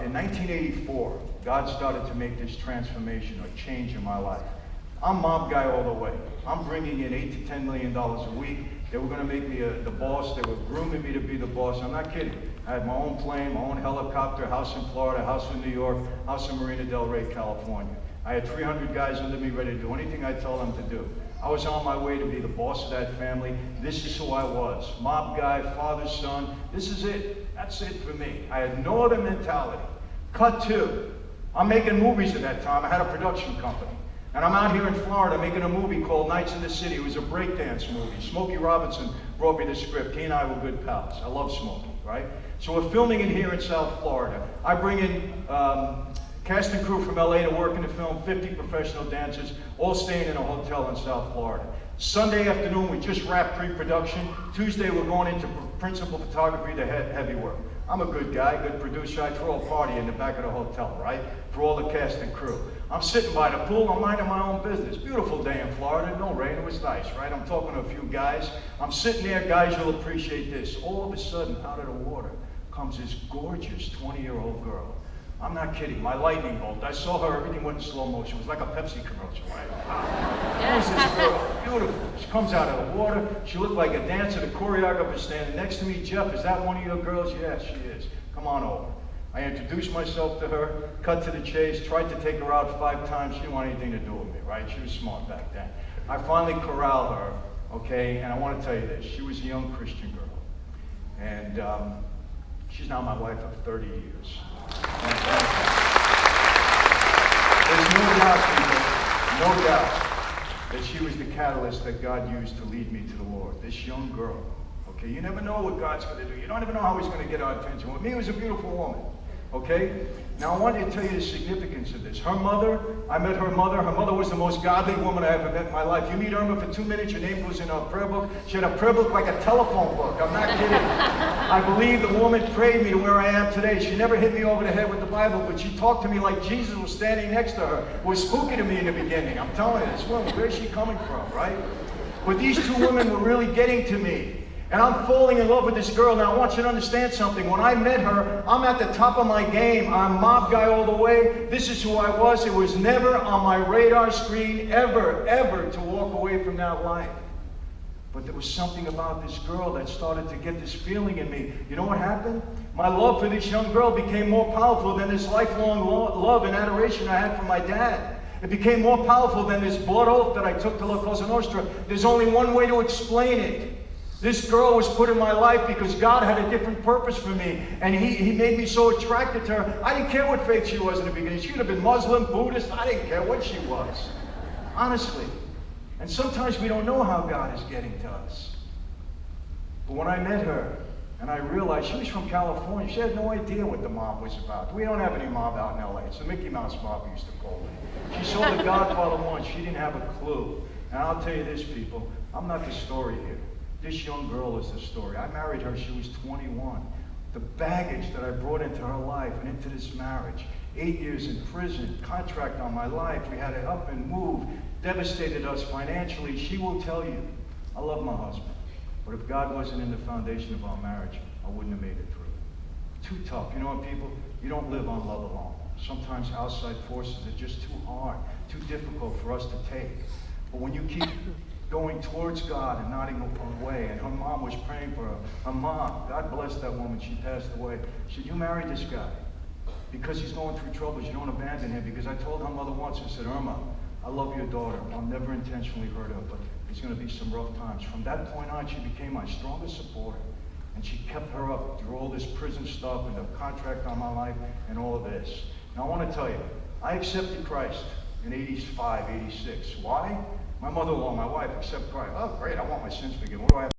in 1984, God started to make this transformation or change in my life. I'm mob guy all the way. I'm bringing in $8 to $10 million a week. They were going to make me the boss. They were grooming me to be the boss. I'm not kidding. I had my own plane, my own helicopter, house in Florida, house in New York, house in Marina Del Rey, California. I had 300 guys under me ready to do anything I told them to do. I was on my way to be the boss of that family. This is who I was. Mob guy, father, son. This is it. That's it for me. I had no other mentality. Cut two. I'm making movies at that time. I had a production company. And I'm out here in Florida making a movie called Nights in the City. It was a breakdance movie. Smokey Robinson brought me the script. He and I were good pals. I love Smokey, right? So we're filming it here in South Florida. I bring in cast and crew from LA to work in the film, 50 professional dancers, all staying in a hotel in South Florida. Sunday afternoon, we just wrapped pre-production. Tuesday, we're going into principal photography, the heavy work. I'm a good guy, good producer. I throw a party in the back of the hotel, right? For all the cast and crew. I'm sitting by the pool, I'm minding my own business. Beautiful day in Florida, no rain, it was nice, right? I'm talking to a few guys. I'm sitting there, guys, you'll appreciate this. All of a sudden, out of the water comes this gorgeous 20-year-old girl. I'm not kidding, my lightning bolt. I saw her, everything went in slow motion. It was like a Pepsi commercial, right? Who's this girl? Beautiful. She comes out of the water. She looked like a dancer. The choreographer standing next to me. Jeff, is that one of your girls? Yeah, she is. Come on over. I introduced myself to her, cut to the chase, tried to take her out 5 times. She didn't want anything to do with me, right? She was smart back then. I finally corralled her, okay? And I want to tell you this. She was a young Christian girl. And she's now my wife of 30 years. There's no doubt, people, no doubt, that she was the catalyst that God used to lead me to the Lord. This young girl, okay? You never know what God's going to do. You don't even know how he's going to get our attention. With me, it was a beautiful woman, okay? Now, I want to tell you the significance of this. Her mother, I met her mother. Her mother was the most godly woman I ever met in my life. You meet Irma for 2 minutes, your name goes in her prayer book. She had a prayer book like a telephone book. I'm not kidding. I believe the woman prayed me to where I am today. She never hit me over the head with the Bible, but she talked to me like Jesus was standing next to her. It was spooky to me in the beginning. I'm telling you, this woman, where's she coming from, right? But these two women were really getting to me. And I'm falling in love with this girl. Now, I want you to understand something. When I met her, I'm at the top of my game. I'm mob guy all the way. This is who I was. It was never on my radar screen, ever, ever, to walk away from that life. But there was something about this girl that started to get this feeling in me. You know what happened? My love for this young girl became more powerful than this lifelong love and adoration I had for my dad. It became more powerful than this blood oath that I took to La Cosa Nostra. There's only one way to explain it. This girl was put in my life because God had a different purpose for me. And he made me so attracted to her. I didn't care what faith she was in the beginning. She could have been Muslim, Buddhist. I didn't care what she was. Honestly. And sometimes we don't know how God is getting to us. But when I met her, and I realized she was from California, she had no idea what the mob was about. We don't have any mob out in LA. It's the Mickey Mouse mob, we used to call it. She saw The Godfather once. She didn't have a clue. And I'll tell you this, people. I'm not the story here. This young girl is the story. I married her, she was 21. The baggage that I brought into her life and into this marriage, 8 years in prison, contract on my life, we had to up and move, devastated us financially. She will tell you, I love my husband, but if God wasn't in the foundation of our marriage, I wouldn't have made it through. Too tough. You know what, people? You don't live on love alone. Sometimes outside forces are just too hard, too difficult for us to take. But when you keep going towards God and not away, and her mom was praying for her. Her mom, God bless that woman, she passed away. She said, you married this guy because he's going through troubles. You don't abandon him. Because I told her mother once, I said, Irma, I love your daughter. I'll never intentionally hurt her, but there's going to be some rough times. From that point on, she became my strongest supporter. And she kept her up through all this prison stuff and the contract on my life and all of this. Now I want to tell you, I accepted Christ in 85, 86. Why? My mother-in-law, my wife, accepted Christ. Oh, great, I want my sins forgiven. What do I have?